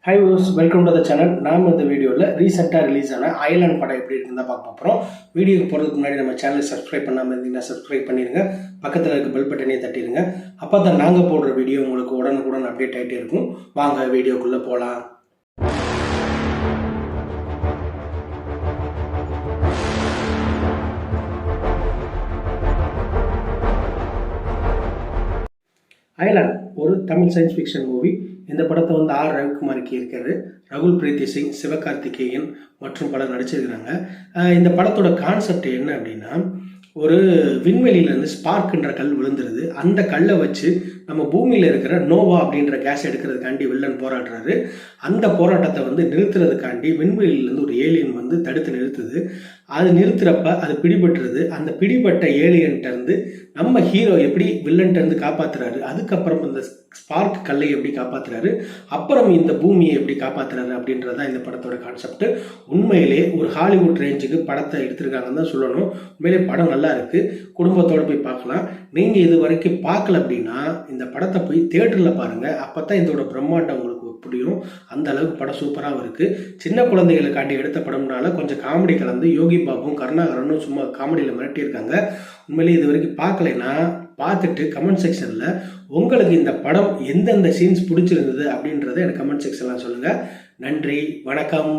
High views, welcome to the channel. நாம் இந்த வீடியோவில் ரீசெண்டாக ரிலீஸ் ஆன அயலான் படம் எப்படி இருக்குன்னு தான் பார்க்க போகிறோம். வீடியோக்கு போகிறதுக்கு முன்னாடி நம்ம சேனலை சப்ஸ்கிரைப் பண்ணாமல் இருந்தீங்கன்னா சப்ஸ்கிரைப் பண்ணிடுங்க. பக்கத்தில் இருக்க பெல் பட்டனையும் தட்டிடுங்க. அப்போ தான் நாங்கள் போடுற வீடியோ உங்களுக்கு உடனுக்குடன் அப்டேட் ஆகிட்டே இருக்கும். வாங்க வீடியோக்குள்ளே போகலாம். அயலான் ஒரு தமிழ் சயின்ஸ் ஃபிக்ஷன் மூவி. இந்த படத்தை ஆர் ரவிக்குமார் இருக்காரு. ரகுல் பிரீத்தி சிங், சிவகார்த்திகேயன் மற்றும் பலர் நடிச்சிருக்கிறாங்க. இந்த படத்தோட கான்செப்ட் என்ன அப்படின்னா, ஒரு விண்வெளியிலேருந்து ஸ்பார்க்ன்ற கல் விழுந்துருது. அந்த கல்லை வச்சு நம்ம பூமியில் இருக்கிற நோவா அப்படின்ற கேஸ் எடுக்கிறதுக்காண்டி வில்லன் போராடுறாரு. அந்த போராட்டத்தை நிறுத்துறதுக்காண்டி விண்வெளியிலேருந்து ஒரு ஏலியன் தடுத்து நிறுத்துது. அது நிறுத்துறப்ப அது பிடிபட்டுருது. அந்த பிடிபட்ட ஏலியன்கிட்டருந்து நம்ம ஹீரோ எப்படி வில்லன்கிட்டருந்து காப்பாற்றுறாரு, அதுக்கப்புறம் இந்த ஸ்பார்க் கல்லை எப்படி காப்பாற்றுறாரு, அப்புறம் இந்த பூமியை எப்படி காப்பாற்றுறாரு அப்படின்றதான் இந்த படத்தோட கான்செப்ட். உண்மையிலே ஒரு ஹாலிவுட் ரேஞ்சுக்கு படத்தை எடுத்திருக்காங்கன்னு தான் சொல்லணும். உண்மையிலே படம் நல்லா இருக்குது, குடும்பத்தோடு போய் பார்க்கலாம். நீங்கள் இது வரைக்கும் பார்க்கல அப்படின்னா இந்த படத்தை போய் தியேட்டரில் பாருங்கள். அப்போ தான் இதோட பிரம்மாண்டம் உங்களுக்கு புரியும். அந்த அளவுக்கு படம் சூப்பராகவும் இருக்குது. சின்ன குழந்தைகளுக்காண்டி எடுத்த படம்னால கொஞ்சம் காமெடி கலந்து யோகி பாபுவும் கருணாகரனும் சும்மா காமெடியில் மிரட்டியிருக்காங்க. உண்மையிலே இது வரைக்கும் பார்க்கலைன்னா பார்த்துட்டு கமெண்ட் செக்ஷனில் உங்களுக்கு இந்த படம் எந்தெந்த சீன்ஸ் பிடிச்சிருந்தது அப்படின்றத எனக்கு கமெண்ட் செக்ஷனில் சொல்லுங்கள். நன்றி, வணக்கம்.